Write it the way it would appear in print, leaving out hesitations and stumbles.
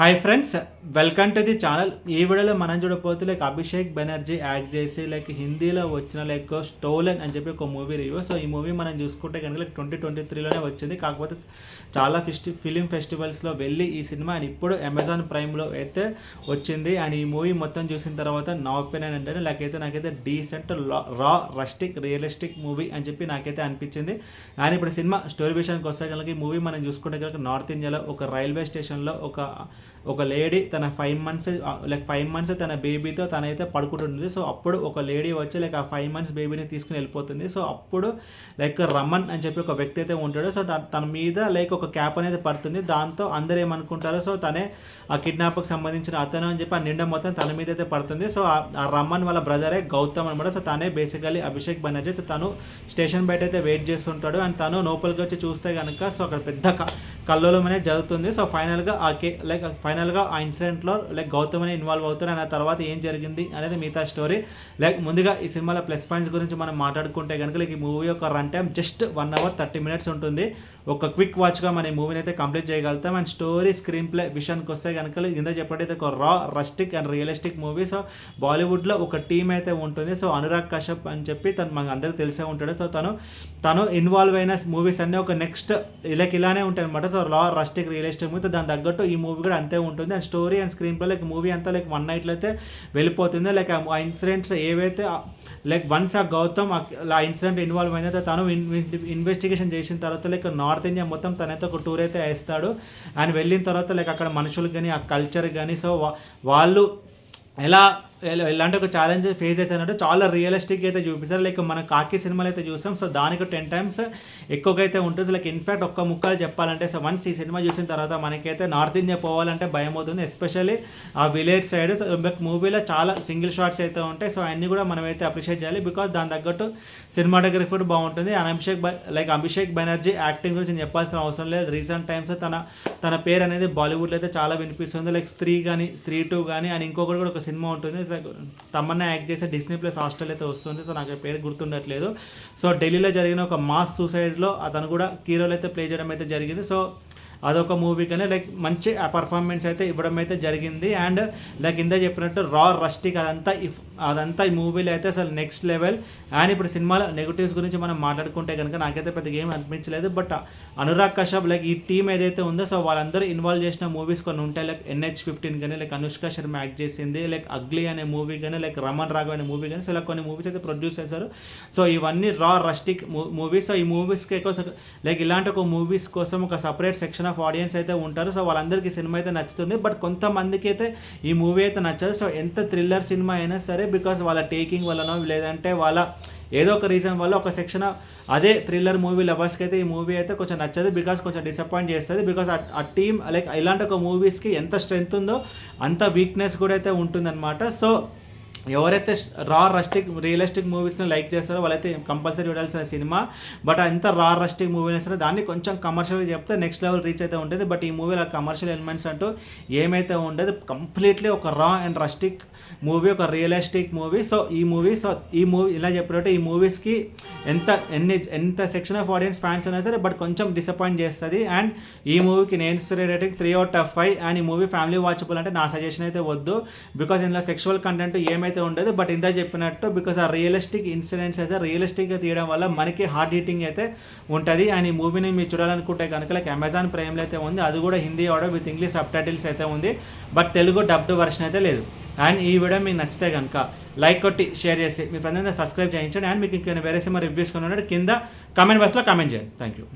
Hi friends, welcome to the channel. ఈ వీడియోలో మనం చూడకపోతే అభిషేక్ బెనర్జీ యాక్ట్ చేసి హిందీలో వచ్చిన స్టోలెన్ అని చెప్పి ఒక మూవీ రివ్యూ. సో ఈ మూవీ మనం చూసుకుంటే కనుక 2023లోనే వచ్చింది. కాకపోతే చాలా ఫిలిం ఫెస్టివల్స్లో వెళ్ళి ఈ సినిమా అండ్ ఇప్పుడు అమెజాన్ ప్రైమ్లో అయితే వచ్చింది. అండ్ ఈ మూవీ మొత్తం చూసిన తర్వాత నా ఒపీనియన్ అంటే నాకైతే డీసెంట్ రా రస్టిక్ రియలిస్టిక్ మూవీ అని చెప్పి నాకైతే అనిపించింది. అండ్ ఇప్పుడు సినిమా స్టోరీ విషయానికి వస్తే కనుక ఈ మూవీ మనం చూసుకుంటే కనుక నార్త్ ఇండియాలో ఒక రైల్వే స్టేషన్లో ఒక లేడీ తన 5 months తన బేబీతో తనైతే పడుకుంటుంది. సో అప్పుడు ఒక లేడీ వచ్చి ఆ 5 months బేబీని తీసుకుని వెళ్ళిపోతుంది. సో అప్పుడు రమన్ అని చెప్పి ఒక వ్యక్తి అయితే ఉంటాడు. సో తన మీద ఒక క్యాప్ అనేది పడుతుంది. దాంతో అందరూ ఏమనుకుంటారు, సో తనే ఆ కిడ్నాప్కి సంబంధించిన అతను అని చెప్పి ఆ నిండా మొత్తం తన మీద అయితే పడుతుంది. సో ఆ రమన్ వాళ్ళ బ్రదరే గౌతమ్ అనమాట. సో తనే బేసికలీ అభిషేక్ బెనర్జీ. తను స్టేషన్ బయట అయితే వెయిట్ చేస్తుంటాడు. అండ్ తను లోపలికి వచ్చి చూస్తే కనుక సో అక్కడ పెద్ద కల్లోలం అనేది జరుగుతుంది. సో ఫైనల్గా ఆ ఇన్సిడెంట్లో గౌతమ్ అనే ఇన్వాల్వ్ అవుతారు. అండ్ ఆ తర్వాత ఏం జరిగింది అనేది మిగతా స్టోరీ. ముందుగా ఈ సినిమాలో ప్లస్ పాయింట్స్ గురించి మనం మాట్లాడుకుంటే కనుక ఈ మూవీ యొక్క run time just 1 hour 30 minutes ఉంటుంది. ఒక క్విక్ వాచ్గా మన ఈ మూవీని అయితే కంప్లీట్ చేయగలుగుతాం. అండ్ స్టోరీ స్క్రీన్ ప్లే విషయానికి వస్తే కనుక కింద చెప్పేటైతే ఒక రా rustic and realistic movie. So బాలీవుడ్లో ఒక టీం అయితే ఉంటుంది. సో అనురాగ్ కశ్యప్ అని చెప్పి తను మనకు అందరికీ తెలిసే ఉంటాడు. సో తను ఇన్వాల్వ్ అయిన మూవీస్ అన్నీ ఒక నెక్స్ట్ ఇలానే ఉంటాయి అనమాట. సో రా రస్టిక్ రియలిస్టిక్ మూవీ, దాని తగ్గట్టు ఈ మూవీ కూడా అంతే ఉంటుంది. And story and screen play movie అంతా 1 nightలో అయితే వెళ్ళిపోతుంది. ఆ ఇన్సిడెంట్స్ ఏవైతే వన్స్ ఆ గౌతమ్ ఆ ఇన్సిడెంట్ ఇన్వాల్వ్ అయిన తను ఇన్వెస్టిగేషన్ చేసిన తర్వాత నార్త్ ఇండియా మొత్తం తనైతే ఒక టూర్ అయితే వేస్తాడు. అండ్ వెళ్ళిన తర్వాత అక్కడ మనుషులకు కానీ ఆ కల్చర్ కానీ సో వాళ్ళు ఎలాంటి ఒక ఛాలెంజ్ ఫేస్ చేశారంటే చాలా రియలిస్టిక్ అయితే చూపిస్తారు. మన కాకి సినిమాలు అయితే చూసాం. సో దానికి 10 times ఎక్కువగా అయితే ఉంటుంది. ఇన్ఫ్యాక్ట్ ఒక్క ముక్కలు చెప్పాలంటే సో వన్స్ ఈ సినిమా చూసిన తర్వాత మనకైతే నార్త్ ఇండియా పోవాలంటే భయం అవుతుంది. ఎస్పెషల్లీ ఆ విలేజ్ సైడ్. మూవీలో చాలా సింగిల్ షాట్స్ అయితే ఉంటాయి. సో అన్నీ కూడా మనం అయితే అప్రిషియేట్ చేయాలి. బికాజ్ దాని తగ్గట్టు సినిమాటోగ్రఫీ కూడా బాగుంటుంది. అండ్ అభిషేక్ బెనర్జీ యాక్టింగ్ గురించి నేను చెప్పాల్సిన అవసరం లేదు. రీసెంట్ టైమ్స్ తన పేరు అనేది బాలీవుడ్లో అయితే చాలా వినిపిస్తుంది. స్త్రీ కానీ స్త్రీ 2 కానీ అండ్ ఇంకొకటి కూడా ఒక సినిమా ఉంటుంది. తమన్నా యాక్ట్ చేసే Disney+ Hotstar అయితే వస్తుంది. సో నాకు పేరు గుర్తుండట్లేదు. సో ఢిల్లీలో జరిగిన ఒక మాస్ సూసైడ్లో అతను కూడా హీరోలు అయితే ప్లే చేయడం అయితే జరిగింది. సో అదొక మూవీ కానీ మంచి పర్ఫార్మెన్స్ అయితే ఇవ్వడం అయితే జరిగింది. అండ్ ఇందా చెప్పినట్టు రా రస్టిక్ అదంతా ఈ మూవీలో అయితే అసలు నెక్స్ట్ లెవెల్. అండ్ ఇప్పుడు సినిమాలో నెగిటివ్స్ గురించి మనం మాట్లాడుకుంటే కనుక నాకైతే పెద్దగా ఏం అనిపించలేదు. బట్ అనురాగ్ కశ్యప్ ఈ టీం ఏదైతే ఉందో సో వాళ్ళందరూ ఇన్వాల్వ్ చేసిన మూవీస్ కొన్ని ఉంటాయి. NH-15 కానీ అనుష్క శర్మ యాక్ట్ చేసింది. అగ్లీ అనే మూవీ కానీ రమన్ రాఘవ్ అనే మూవీ కానీ సో కొన్ని మూవీస్ అయితే ప్రొడ్యూస్ చేశారు. సో ఇవన్నీ రా రస్టిక్ మూవీస్. సో ఈ మూవీస్కి ఎక్కువ ఇలాంటి ఒక మూవీస్ కోసం ఒక సపరేట్ సెక్షన్ ఆఫ్ ఆడియన్స్ అయితే ఉంటారు. సో వాళ్ళందరికీ సినిమా అయితే నచ్చుతుంది. బట్ కొంతమందికి అయితే ఈ మూవీ అయితే నచ్చదు. సో ఎంత థ్రిల్లర్ సినిమా అయినా సరే బికాస్ వాళ్ళ టేకింగ్ వల్లనో లేదంటే వాళ్ళ ఏదో ఒక రీజన్ వల్ల ఒక సెక్షన్ అదే థ్రిల్లర్ మూవీ లవర్స్కి అయితే ఈ మూవీ అయితే కొంచెం నచ్చదు. బికాస్ కొంచెం డిసప్పాయింట్ చేస్తుంది. బికాస్ ఆ టీమ్ ఇలాంటి ఒక మూవీస్కి ఎంత స్ట్రెంగ్త్ ఉందో అంత వీక్నెస్ కూడా అయితే ఉంటుందన్నమాట. సో ఎవరైతే రా రస్టిక్ రియలిస్టిక్ మూవీస్ని లైక్ చేస్తారో వాళ్ళైతే కంపల్సరీ చూడాల్సిన సినిమా. బట్ అంత రా రస్టిక్ మూవీ సరే దాన్ని కొంచెం కమర్షియల్గా చెప్తే నెక్స్ట్ లెవెల్ రీచ్ అయితే ఉంటుంది. బట్ ఈ మూవీలో కమర్షియల్ ఎలిమెంట్స్ అంటూ ఏమైతే ఉండదు. కంప్లీట్లీ ఒక రా అండ్ రస్టిక్ మూవీ, ఒక రియలిస్టిక్ మూవీ. సో ఈ మూవీ ఇలా చెప్పినట్టు ఈ మూవీస్కి ఎంత సెక్షన్ ఆఫ్ ఆడియన్స్ ఫ్యాన్స్ ఉన్నా సరే బట్ కొంచెం డిసప్పాయింట్ చేస్తుంది. అండ్ ఈ మూవీకి నేను ఇచ్చే రేటింగ్ 3 out of 5. అండ్ ఈ మూవీ ఫ్యామిలీ వాచబుల్ అంటే నా సజెషన్ అయితే వద్దు. బికాజ్ ఇందులో సెక్షువల్ కంటెంట్ ఏమైతే ఉండదు. బట్ ఇందా చెప్పినట్టు బికాజ్ ఆ రియలిస్టిక్ ఇన్సిడెంట్స్ అయితే రియలిస్టిక్గా తీయడం వల్ల మనకి హార్ట్ హీటింగ్ అయితే ఉంటుంది. అండ్ ఈ మూవీని మీరు చూడాలనుకుంటే కనుక అమెజాన్ ప్రైమ్లో అయితే ఉంది. అది కూడా Hindi order with English subtitles అయితే ఉంది. బట్ తెలుగు డబ్డ్ వర్షన్ అయితే లేదు. అండ్ ఈ వీడియో మీకు నచ్చితే కనుక లైక్ కొట్టి షేర్ చేసి మీ ఫ్రెండ్స్ సబ్స్క్రైబ్ చేయించండి. అండ్ మీకు ఇంకా వేరే సినిమా రివ్యూస్ కొన్నాడు కింద కామెంట్ బాక్స్లో కామెంట్ చేయండి. Thank you.